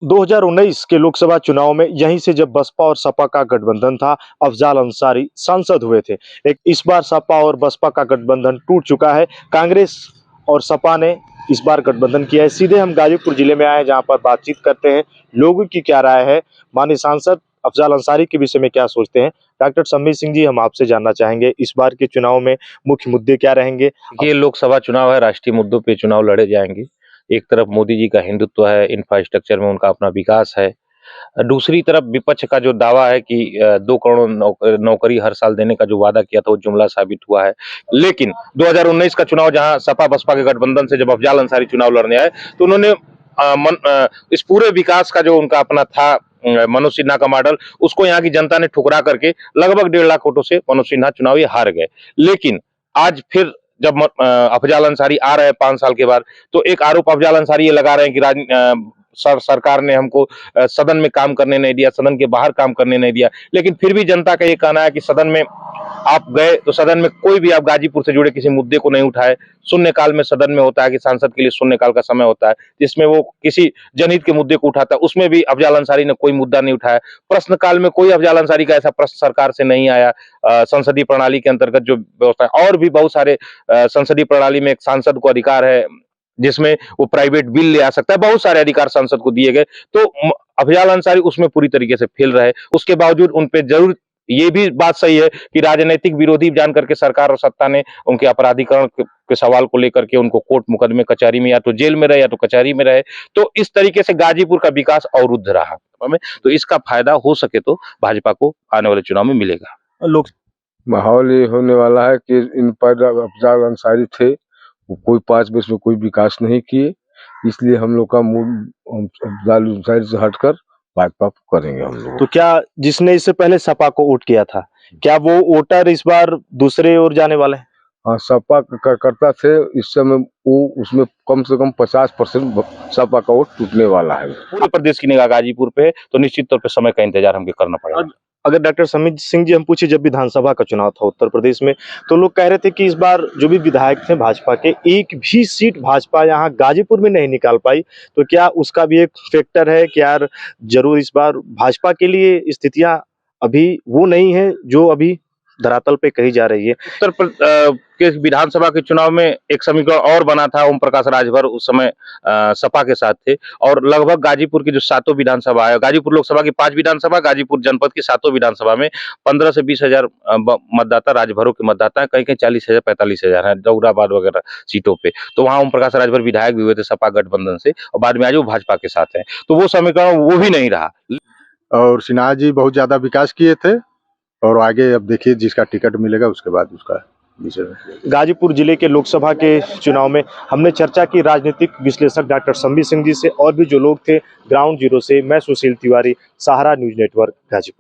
2019 के लोकसभा चुनाव में यहीं से जब बसपा और सपा का गठबंधन था, अफजाल अंसारी सांसद हुए थे। इस बार सपा और बसपा का गठबंधन टूट चुका है। कांग्रेस और सपा ने इस बार गठबंधन किया है। सीधे हम गाजीपुर जिले में आए, जहां पर बातचीत करते हैं, लोगों की क्या राय है, माननीय सांसद अफजाल अंसारी के विषय में क्या सोचते हैं। डॉक्टर सम्मी सिंह जी, हम आपसे जानना चाहेंगे, इस बार के चुनाव में मुख्य मुद्दे क्या रहेंगे। ये लोकसभा चुनाव है, राष्ट्रीय मुद्दों पे चुनाव लड़े जाएंगे। एक तरफ मोदी जी का हिंदुत्व है, इंफ्रास्ट्रक्चर में उनका अपना विकास है। दूसरी तरफ विपक्ष का जो दावा है कि 2 करोड़ नौकरी हर साल देने का जो वादा किया था, वो जुमला साबित हुआ है। लेकिन 2019 का चुनाव, जहां सपा बसपा के गठबंधन से जब अफजाल अंसारी चुनाव लड़ने आए, तो उन्होंने इस पूरे विकास का जो उनका अपना था, मनोज सिन्हा का मॉडल, उसको यहाँ की जनता ने ठुकरा करके लगभग 1.5 लाख वोटों से मनोज सिन्हा चुनाव ये हार गए। लेकिन आज फिर जब अफजाल अंसारी आ रहे हैं 5 साल के बाद, तो एक आरोप अफजाल अंसारी ये लगा रहे हैं कि सरकार ने हमको सदन में काम करने नहीं दिया, सदन के बाहर काम करने नहीं दिया। लेकिन फिर भी जनता का ये कहना है कि सदन में आप गए तो सदन में कोई भी आप गाजीपुर से जुड़े किसी मुद्दे को नहीं उठाए। शून्यकाल में सदन में होता है कि सांसद के लिए शून्यकाल का समय होता है, जिसमें वो किसी जनहित के मुद्दे को उठाता है, उसमें भी अफजाल अंसारी ने कोई मुद्दा नहीं उठाया। प्रश्नकाल में कोई अफजाल अंसारी का ऐसा प्रश्न सरकार से नहीं आया। संसदीय प्रणाली के अंतर्गत जो व्यवस्था है, और भी बहुत सारे संसदीय प्रणाली में एक सांसद को अधिकार है जिसमें वो प्राइवेट बिल ले आ सकता है, बहुत सारे अधिकार सांसद को दिए गए। तो अफजाल अंसारी उसमें पूरी तरीके से फेल रहे। उसके बावजूद उन पे जरूर ये भी बात सही है कि राजनीतिक विरोधी जान करके सरकार और सत्ता ने उनके अपराधीकरण के सवाल को लेकर के उनको कोर्ट मुकदमे कचहरी में, या तो जेल में रहे या तो कचहरी में रहे। तो इस तरीके से गाजीपुर का विकास अवरुद्ध रहा में, तो इसका फायदा हो सके तो भाजपा को आने वाले चुनाव में मिलेगा। लोग माहौल ये होने वाला है कि इन पर अफजाल अंसारी थे, कोई 5 वर्ष में कोई विकास नहीं किए, इसलिए हम लोग का मूड अफजाल अंसारी से हटकर भाजपा करेंगे हम लोग। तो क्या जिसने इससे पहले सपा को वोट किया था, क्या वो वोटर इस बार दूसरे ओर जाने वाले हैं? हाँ, सपा करता थे, इस समय वो उसमें कम से कम 50% सपा का वोट टूटने वाला है। पूरे प्रदेश की निगाह गाजीपुर पे, तो निश्चित तौर पे समय का इंतजार हमको करना पड़ेगा। अगर डॉक्टर सम्मी सिंह जी हम पूछे, जब विधानसभा का चुनाव था उत्तर प्रदेश में, तो लोग कह रहे थे कि इस बार जो भी विधायक थे भाजपा के, एक भी सीट भाजपा यहाँ गाजीपुर में नहीं निकाल पाई। तो क्या उसका भी एक फैक्टर है कि यार जरूर इस बार भाजपा के लिए स्थितियां अभी वो नहीं है जो अभी धरातल पे कही जा रही है। उत्तर के विधानसभा के चुनाव में एक समीकरण और बना था। ओम प्रकाश राजभर उस समय सपा के साथ थे, और लगभग गाजीपुर की जो 7 विधानसभा है, गाजीपुर लोकसभा की 5 विधानसभा, गाजीपुर जनपद की 7 विधानसभा में 15 से 20 हजार मतदाता राजभरों के मतदाता है। कहीं कहीं 40,000 45,000 है जौराबाद वगैरह सीटों पे। तो वहां ओम प्रकाश राजभर विधायक भी हुए थे सपा गठबंधन से, और बाद में आज वो भाजपा के साथ है। तो वो समीकरण वो भी नहीं रहा। और सिन्हा जी बहुत ज्यादा विकास किए थे, और आगे अब देखिए जिसका टिकट मिलेगा उसके बाद उसका विषय में। गाजीपुर जिले के लोकसभा के चुनाव में हमने चर्चा की राजनीतिक विश्लेषक डॉक्टर सम्मी सिंह जी से, और भी जो लोग थे ग्राउंड जीरो से। मैं सुशील तिवारी, सहारा न्यूज नेटवर्क, गाजीपुर।